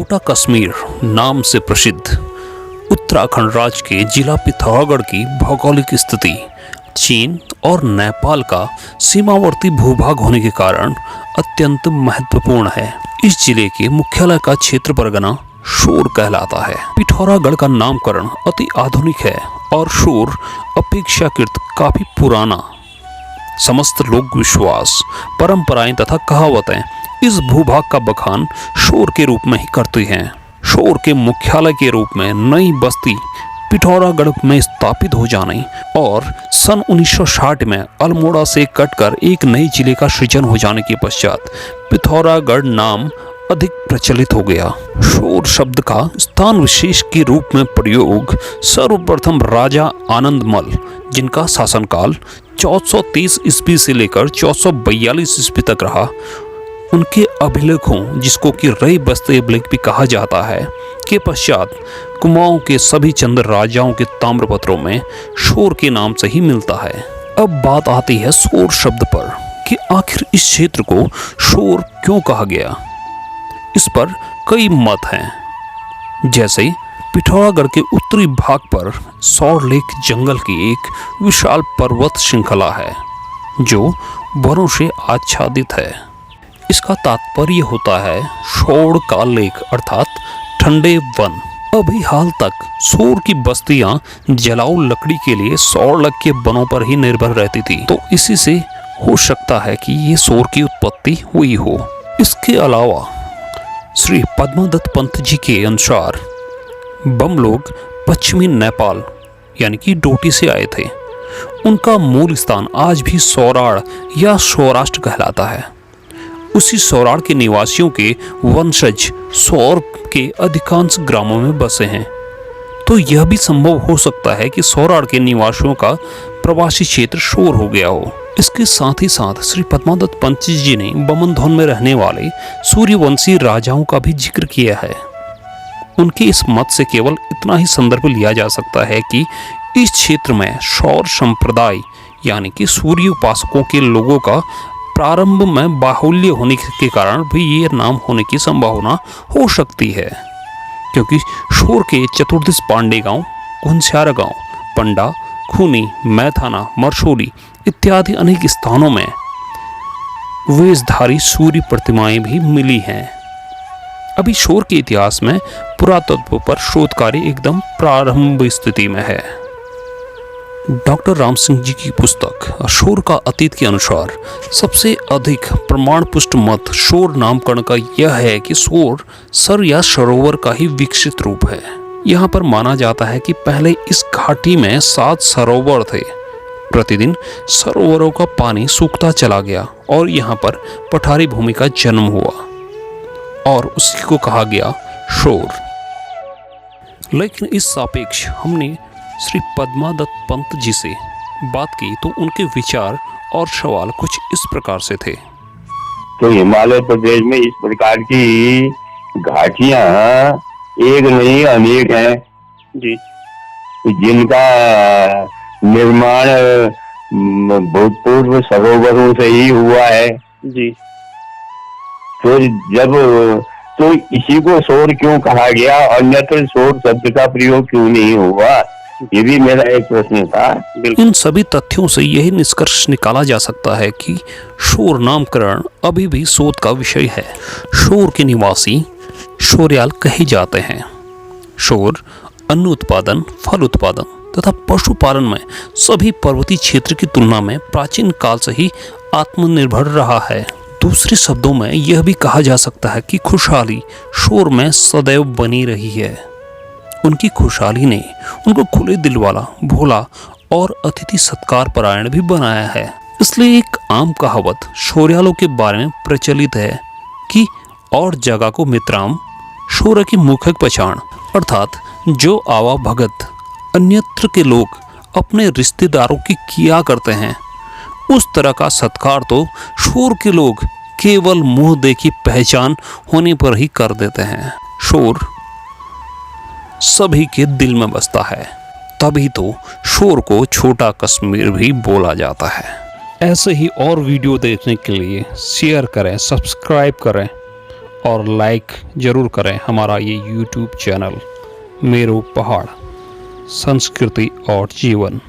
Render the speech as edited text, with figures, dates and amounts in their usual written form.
छोटा कश्मीर नाम से प्रसिद्ध उत्तराखंड राज्य के जिला पिथौरागढ़ की भौगोलिक स्थिति चीन और नेपाल का सीमावर्ती भूभाग होने के कारण अत्यंत महत्वपूर्ण है। इस जिले के मुख्यालय का क्षेत्र परगना शोर कहलाता है। पिथौरागढ़ का नामकरण अति आधुनिक है और शोर अपेक्षाकृत काफी पुराना। समस्त लोक विश्वास, परंपराएं तथा कहावतें इस भूभाग का बखान शोर के रूप में ही करती हैं। शोर के मुख्यालय के रूप में नई बस्ती पिथौरागढ़ में स्थापित हो जाने और सन 1960 में अल्मोड़ा से कटकर एक नए जिले का सृजन हो जाने के पश्चात पिथौरागढ़ नाम अधिक प्रचलित हो गया। शोर शब्द का स्थान विशेष के रूप में प्रयोग सर्वप्रथम राजा आनंदमल, जिनका शासनकाल 1430 ईस्वी से लेकर 1442 ईस्वी तक रहा, उनके अभिलेखों, जिसको कि रई बस्ते अभिलेख भी कहा जाता है, के पश्चात कुमाऊं के सभी चंद्र राजाओं के ताम्रपत्रों में शोर के नाम से ही मिलता है। अब बात आती है शोर शब्द पर कि आखिर इस क्षेत्र को शोर क्यों कहा गया। इस पर कई मत हैं। जैसे पिथौरागढ़ के उत्तरी भाग पर सौर लेक जंगल की एक विशाल पर्वत श्रृंखला है जो वनों से आच्छादित है। इसका तात्पर्य होता है शोर का लेक अर्थात ठंडे वन। अभी हाल तक शोर की बस्तियां जलाऊ लकड़ी के लिए सौर लेक के वनों पर ही निर्भर रहती थी, तो इसी से हो सकता है कि ये शोर की उत्पत्ति हुई हो। इसके अलावा श्री पद्मादत्त पंत जी के अनुसार बम लोग पश्चिमी नेपाल यानी कि डोटी से आए थे। उनका मूल स्थान आज भी सौराड़ या सौराष्ट्र कहलाता है। उसी सौराड़ के निवासियों के वंशज सौर के अधिकांश ग्रामों में बसे हैं, तो यह भी संभव हो सकता है कि सौराड़ के निवासियों का प्रवासी क्षेत्र शोर हो गया हो। इसके साथ ही साथ श्री पद्मादत्त पंत जी ने बमनधौन में रहने वाले सूर्यवंशी राजाओं का भी जिक्र किया है। उनके इस मत से केवल इतना ही संदर्भ लिया जा सकता है कि इस क्षेत्र में सौर संप्रदाय यानी कि सूर्य उपासकों के लोगों का प्रारंभ में बाहुल्य होने के कारण भी ये नाम होने की संभावना हो सकती है, क्योंकि शोर के चतुर्दिश पांडे गांव, घुनस्यारा गांव, पंडा, खूनी, मैथाना, मरसोली इत्यादि अनेक स्थानों में वेशधारी सूर्य प्रतिमाएं भी मिली हैं। अभी शोर के इतिहास में पुरातत्व पर शोध कार्य एकदम प्रारंभ स्थिति में है। डॉक्टर राम सिंह जी की पुस्तक शोर का अतीत के अनुसार सबसे अधिक प्रमाण पुष्ट मत शोर नामकरण का यह है कि शोर सर या सरोवर का ही विकसित रूप है। यहाँ पर माना जाता है कि पहले इस घाटी में 7 सरोवर थे। प्रतिदिन सरोवरों का पानी सूखता चला गया और यहाँ पर पठारी भूमि का जन्म हुआ और उसी को कहा गया शोर। लेकिन इस सापेक्ष हमने श्री पद्मादत्त पंत जी से बात की तो उनके विचार और सवाल कुछ इस प्रकार से थे। तो हिमालय प्रदेश में इस प्रकार की घाटियां एक नहीं अनेक हैं जी, जिनका निर्माण भूतपूर्व सरोवरों से ही हुआ है जी। तो तो इसी को शोर क्यों कहा गया, अन्यत्र शोर शब्द का प्रयोग क्यों नहीं हुआ, ये भी मेरा एक प्रश्न था। इन सभी तथ्यों से यही निष्कर्ष निकाला जा सकता है कि शोर नामकरण अभी भी शोध का विषय है। शोर के निवासी शोरयाल कहे जाते हैं। शोर अन्न उत्पादन, फल उत्पादन तथा पशुपालन में सभी पर्वतीय क्षेत्र की तुलना में प्राचीन काल से ही आत्मनिर्भर रहा है। दूसरे शब्दों में यह भी कहा जा सकता है कि खुशहाली शोर में सदैव बनी रही है। उनकी खुशहाली ने उनको खुले दिल वाला, भोला और अतिथि सत्कार परायण भी बनाया है। इसलिए एक आम कहावत शोरयालों के बारे में प्रचलित है कि और जगह को मित्राम शोर की मुखक पहचान, अर्थात जो आवा भगत अन्यत्र के लोग अपने रिश्तेदारों की किया करते हैं, उस तरह का सत्कार तो शोर के लोग केवल मुंह देखी पहचान होने पर ही कर देते हैं। शोर सभी के दिल में बसता है, तभी तो शोर को छोटा कश्मीर भी बोला जाता है। ऐसे ही और वीडियो देखने के लिए शेयर करें, सब्सक्राइब करें और लाइक ज़रूर करें हमारा ये यूट्यूब चैनल मेरो पहाड़ संस्कृति और जीवन।